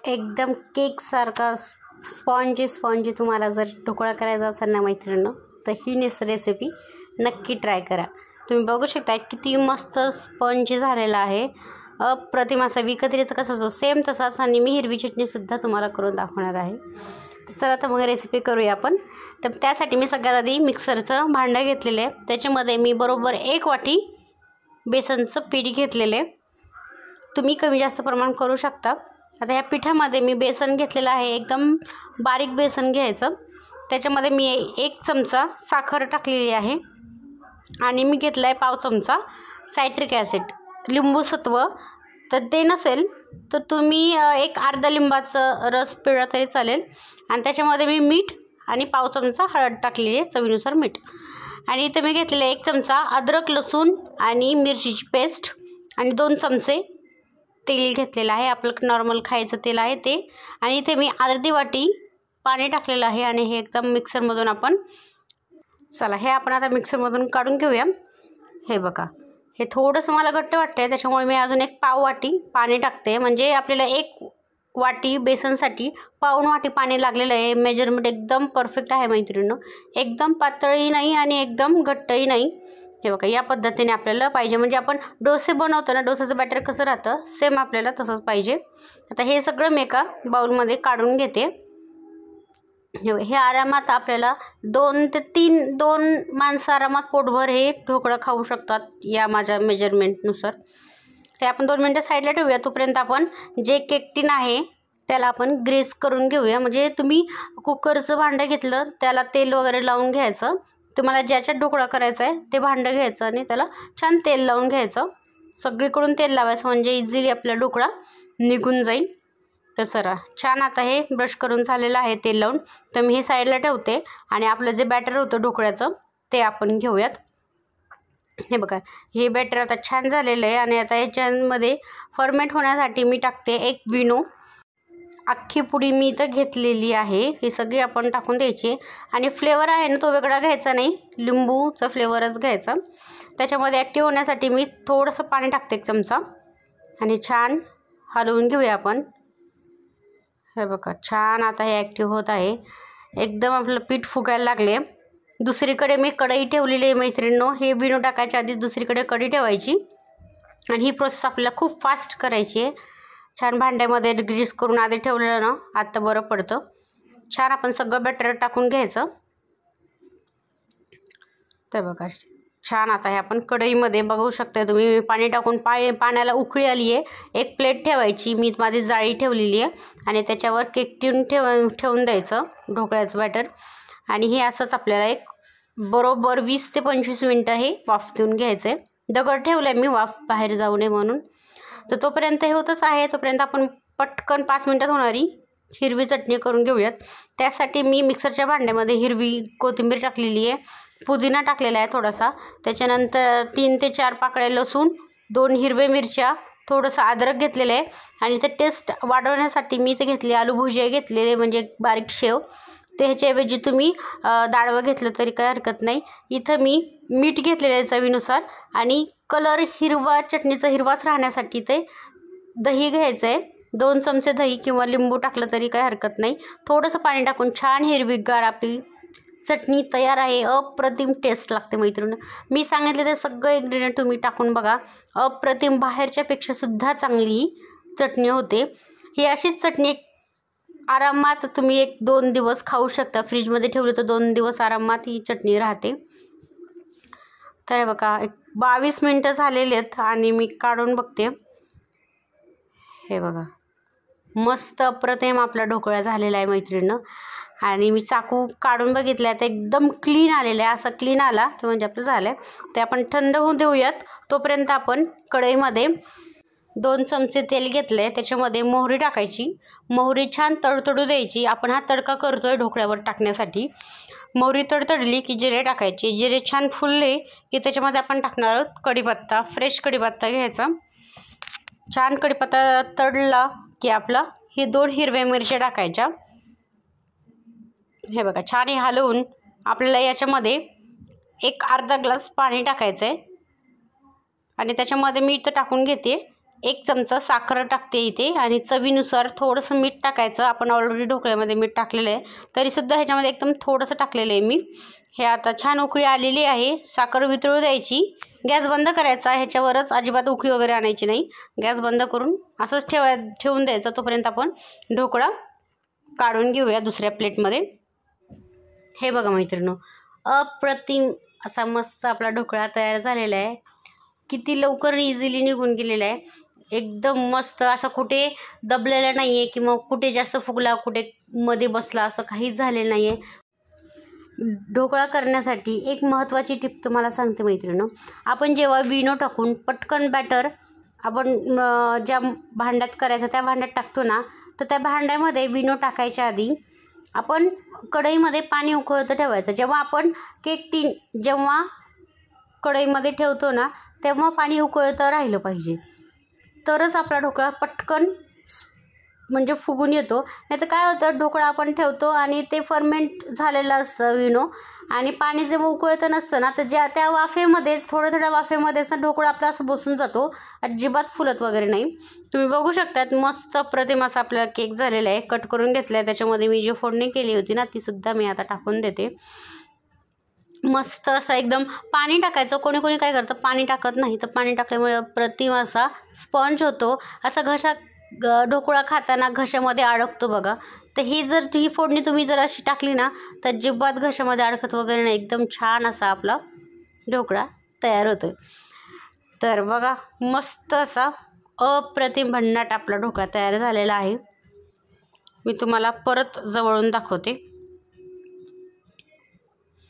एकदम केकसारखा स्पॉन्जी तुम्हाला जर ढोकळा करायचा असेल ना मैत्रिणींनो, तर ही रेसिपी नक्की ट्राय करा। तुम्ही बघू शकता किती मस्त स्पॉन्जी झालेला आहे, अप्रतिम असा। विकत्रीचं कसं असतो सेम तसाच, आणि मी हिरवी चटणीसुद्धा तुम्हाला करून दाखवणार आहे। चला तर मग रेसिपी करूया आपण। तर त्यासाठी मी सगळ्यात आधी मिक्सरचं भांडं घेतलेलं आहे, त्याच्यामध्ये मी बरोबर 1 वाटी बेसनचं पीठ घेतलेलं आहे। तुम्ही कमी जास्त प्रमाण करू शकता। आता ह्या पिठामध्ये मी बेसन घेतलेलं आहे, एकदम बारीक बेसन घ्यायचं। त्याच्यामध्ये मी 1 चमचा साखर टाकलेली आहे, आणि मी घेतला आहे पाव चमचा सायट्रिक ॲसिड, लिंबू सत्व। तर ते नसेल तर तुम्ही एक अर्धा लिंबाचा रस पिळला तरी चालेल। आणि त्याच्यामध्ये मी मीठ आणि पाव चमचा हळद टाकलेली आहे, चवीनुसार मीठ। आणि इथे मी घेतलेले 1 चमचा अद्रक लसूण आणि मिरचीची पेस्ट, आणि 2 चमचे तेल घेतलेलं आहे, आपलं नॉर्मल खायचं तेल आहे ते। आणि इथे मी अर्धी वाटी पाणी टाकलेलं आहे, आणि हे एकदम मिक्सरमधून आपण हे आपण आता मिक्सरमधून काढून घेऊया। हे बघा, हे थोडंसं मला घट्ट वाटतंय, त्याच्यामुळे मी अजून 1 पाव वाटी पाणी टाकते। म्हणजे आपल्याला 1 वाटी बेसनसाठी पाऊण वाटी पाणी लागलेलं आहे। मेजरमेंट एकदम परफेक्ट आहे मैत्रिणींनो, एकदम पातळही नाही आणि एकदम घट्टही नाही। हे बघा, या पद्धतीने आपल्याला पाहिजे। म्हणजे आपण डोसे बनवतो ना, डोसाचं बॅटर कसं राहतं सेम आपल्याला तसंच पाहिजे। आता हे सगळं मी एका बाउलमध्ये काढून घेते। हे आरामात आपल्याला 2 ते 3 माणसं आरामात पोटभर हे ढोकळा खाऊ शकतात या माझ्या मेजरमेंटनुसार। ते आपण 2 मिनटं साईडला ठेवूया। तोपर्यंत आपण जे केक टिन आहे त्याला आपण ग्रीस करून घेऊया। म्हणजे तुम्ही कुकरचं भांडं घेतलं त्याला तेल वगैरे लावून घ्यायचं। तुम्हाला ज्याच्यात ढोकळा करायचा आहे ते भांडं घ्यायचं आणि त्याला छान तेल लावून घ्यायचं, सगळीकडून तेल लावायचं, म्हणजे इझिली आपला ढोकळा निघून जाईल। तर सरा छान आता हे ब्रश करून झालेलं आहे तेल लावून। तर मी हे साईडला ठेवते, आणि आपलं जे बॅटर होतं ढोकळ्याचं ते आपण घेऊयात। हे बघा, हे बॅटर आता छान झालेलं आहे, आणि आता याच्यामध्ये फर्मेंट होण्यासाठी मी टाकते 1 विनो। अख्खी पुडी मी इथं घेतलेली आहे, ही सगळी आपण टाकून द्यायची। आणि फ्लेवर आहे ना तो वेगळा घ्यायचा नाही, लिंबूचा फ्लेवरच घ्यायचा। त्याच्यामध्ये ॲक्टिव्ह होण्यासाठी मी थोडंसं पाणी टाकते 1 चमचा, आणि छान हलवून घेऊया आपण। हे बघा, छान आता हे ॲक्टिव्ह होत आहे, एकदम आपलं पीठ फुगायला लागले। दुसरीकडे मी कढई ठेवलेली आहे मैत्रिणींनो। हे विनो टाकायच्या आधी दुसरीकडे कढई ठेवायची, आणि ही प्रोसेस आपल्याला खूप फास्ट करायची आहे। छान भांड्यामध्ये ग्रीस करून आधी ठेवलेलं ना आता बरं पडतं। छान आपण सगळं बॅटर टाकून घ्यायचं। तर बघा, छान आता हे आपण कढईमध्ये बघू शकता तुम्ही पाणी टाकून पाण्याला उकळी आली आहे। 1 प्लेट ठेवायची, मी माझी जाळी ठेवलेली आहे, आणि त्याच्यावर केक टिन ठेवून द्यायचं ढोकळ्याचं बॅटर। आणि हे असंच आपल्याला एक बरोबर 20 ते 25 मिनटं हे वाफ देऊन घ्यायचं आहे। दगड ठेवलं आहे मी वाफ बाहेर जाऊ नये म्हणून। तर तोपर्यंत हे होतच आहे, तोपर्यंत आपण पटकन 5 मिनटात होणारी हिरवी चटणी करून घेऊयात। त्यासाठी मी मिक्सरच्या भांड्यामध्ये हिरवी कोथिंबीर टाकलेली आहे, पुदिना टाकलेला आहे थोडासा, त्याच्यानंतर 3 ते 4 पाकळ्या लसूण, 2 हिरव्या मिरच्या, थोडंसं अद्रक घेतलेलं आहे। आणि ते टेस्ट वाढवण्यासाठी मी इथे घेतले आलू भुजिया घेतलेले, म्हणजे बारीक शेव। ते ह्याच्याऐवजी तुम्ही डाळवं घेतलं तरी काही हरकत नाही। इथं मी मीठ घेतलेलं आहे चवीनुसार, आणि कलर हिरवा, चटणीचा हिरवाच राहण्यासाठी ते दही घ्यायचं आहे, 2 चमचे दही, किंवा लिंबू टाकलं तरी काही हरकत नाही। थोडंसं पाणी टाकून छान हिरवीगार आपली चटणी तयार आहे। अप्रतिम टेस्ट लागते मैत्रिणी। मी सांगितले ते सगळे इन्ग्रेडियंट तुम्ही टाकून बघा, अप्रतिम, बाहेरच्यापेक्षा सुद्धा चांगली ही चटणी होते। ही अशीच चटणी आरामात तुम्ही 1-2 दिवस खाऊ शकता, फ्रीजमध्ये ठेवली तर 2 दिवस आरामात ही चटणी राहते। तर हे बघा, 22 मिनटं झालेली आहेत, आणि मी काढून बघते। हे बघा, मस्त अप्रतिम आपला ढोकळा झालेला आहे मैत्रिणींनो। आणि मी चाकू काढून बघितलं आहे, तर एकदम क्लीन आलेलं आहे। असं क्लीन आला की म्हणजे आपलं झालं आहे। ते आपण थंड होऊ देऊयात। तोपर्यंत आपण कढईमध्ये 2 चमचे तेल घेतलं आहे, त्याच्यामध्ये मोहरी टाकायची। मोहरी छान तडतडू द्यायची। आपण हा तडका करतो आहे ढोकळ्यावर टाकण्यासाठी। मोहरी तडतडली की जिरे टाकायचे। जिरे छान फुलले की त्याच्यामध्ये आपण टाकणार आहोत कढीपत्ता, फ्रेश कढीपत्ता घ्यायचा। छान कढीपत्ता तडला की आपला हे 2 हिरव्या मिरच्या टाकायच्या। हे बघा, छान हे हलवून आपल्याला याच्यामध्ये 1 अर्धा ग्लास पाणी टाकायचं आहे, आणि त्याच्यामध्ये मीठ टाकून घेते 1 चमचा साखर टाकते इथे आणि चवीनुसार थोडंसं मीठ टाकायचं. आपण ऑलरेडी ढोकळ्यामध्ये मीठ टाकलेलं आहे, तरीसुद्धा ह्याच्यामध्ये एकदम थोडंसं टाकलेलं आहे मी. हे आता छान उकळी आलेली आहे. साखर वितळू द्यायची, गॅस बंद करायचा. ह्याच्यावरच अजिबात उकळी वगैरे आणायची नाही. गॅस बंद करून असंच ठेवून द्यायचं. तोपर्यंत आपण ढोकळा काढून घेऊया दुसऱ्या प्लेटमध्ये. हे बघा मैत्रिणींनो, अप्रतिम असा मस्त आपला ढोकळा तयार झालेला आहे. किती लवकर इझिली निघून गेलेला आहे. एकदम मस्त, असं कुठे दबलेलं नाही आहे किंवा कुठे जास्त फुगला, कुठे मध्ये बसला, असं काहीच झालेलं नाही आहे. ढोकळा करण्यासाठी एक महत्त्वाची टिप तुम्हाला सांगते मैत्रिणींनो. आपण जेव्हा विनो टाकून पटकन बॅटर आपण ज्या भांड्यात करायचं त्या भांड्यात टाकतो ना, तर त्या भांड्यामध्ये विनो टाकायच्या आधी आपण कढईमध्ये पाणी उकळतं ठेवायचं. जेव्हा आपण केक टीन जेव्हा कढईमध्ये ठेवतो ना, तेव्हा पाणी उकळतं राहिलं पाहिजे, तरच आपला ढोकळा पटकन म्हणजे फुगून येतो. नाही तर काय होतं, ढोकळा आपण ठेवतो आणि ते फर्मेंट झालेलं असतं विनो, आणि पाणी जेव्हा उकळतं नसतं ना, तर त्या वाफेमध्येच थोड्या वाफेमध्येच ना ढोकळा आपला असं बसून जातो. अजिबात फुलत वगैरे नाही. तुम्ही बघू शकतात मस्त प्रतिम असा आपला केक झालेला आहे. कट करून घेतला आहे. त्याच्यामध्ये मी जी फोडणी केली होती ना, तीसुद्धा मी आता टाकून देते. मस्त असं एकदम पाणी टाकायचं. कोणी कोणी काय करतं, पाणी टाकत नाही, तर पाणी टाकल्यामुळे प्रतिम असा स्पंज होतो. असा ढोकळा खाताना घशामध्ये अडकतो बघा. तर ही फोडणी तुम्ही जर अशी टाकली ना, तर अजिबात घशामध्ये अडकत वगैरे नाही. एकदम छान असा आपला ढोकळा तयार होतो. तर बघा मस्त असा अप्रतिम भन्नाट आपला ढोकळा तयार झालेला आहे. मी तुम्हाला परत जवळून दाखवते.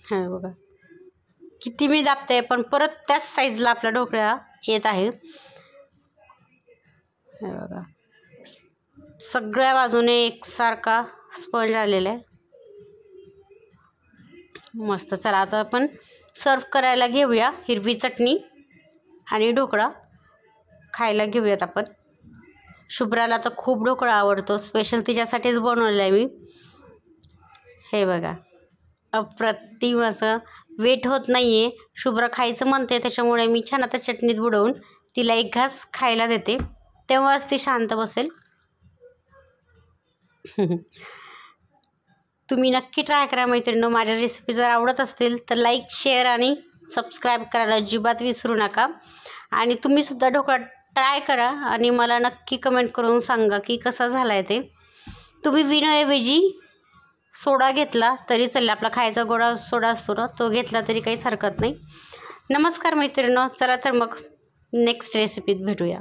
हां बघा किती मी दाबते, पण परत त्याच साईजला आपला ढोकळा येत आहे. हे बघा सगळ्या बाजूने एकसारखा स्पंज आलेला आहे. मस्त. चला आता आपण सर्व करायला घेऊया. हिरवी चटणी आणि ढोकळा खायला घेऊयात आपण. शुभ्राला तर खूप ढोकळा आवडतो, स्पेशल तिच्यासाठीच बनवलेला आहे मी. हे बघा अप्रतिम असं वेट होत नाही आहे. शुभ्रा खायचं म्हणते, त्याच्यामुळे मी छान आता चटणीत बुडवून तिला एक घास खायला देते, तेव्हाच ती शांत बसेल. तुम्ही नक्की ट्राय करा मैत्रिणींनो. माझ्या रेसिपी जर आवडत असतील तर लाईक, शेअर आणि सबस्क्राईब करायला अजिबात विसरू नका. आणि तुम्हीसुद्धा ढोकळा ट्राय करा आणि मला नक्की कमेंट करून सांगा की कसा झाला आहे ते. तुम्ही विनोऐवजी सोडा घेतला तरी चालेल. आपला खायचा गोडा सोडा असतो ना, तो घेतला तरी काहीच हरकत नाही. नमस्कार मैत्रिणींनो. चला तर मग नेक्स्ट रेसिपीत भेटूया.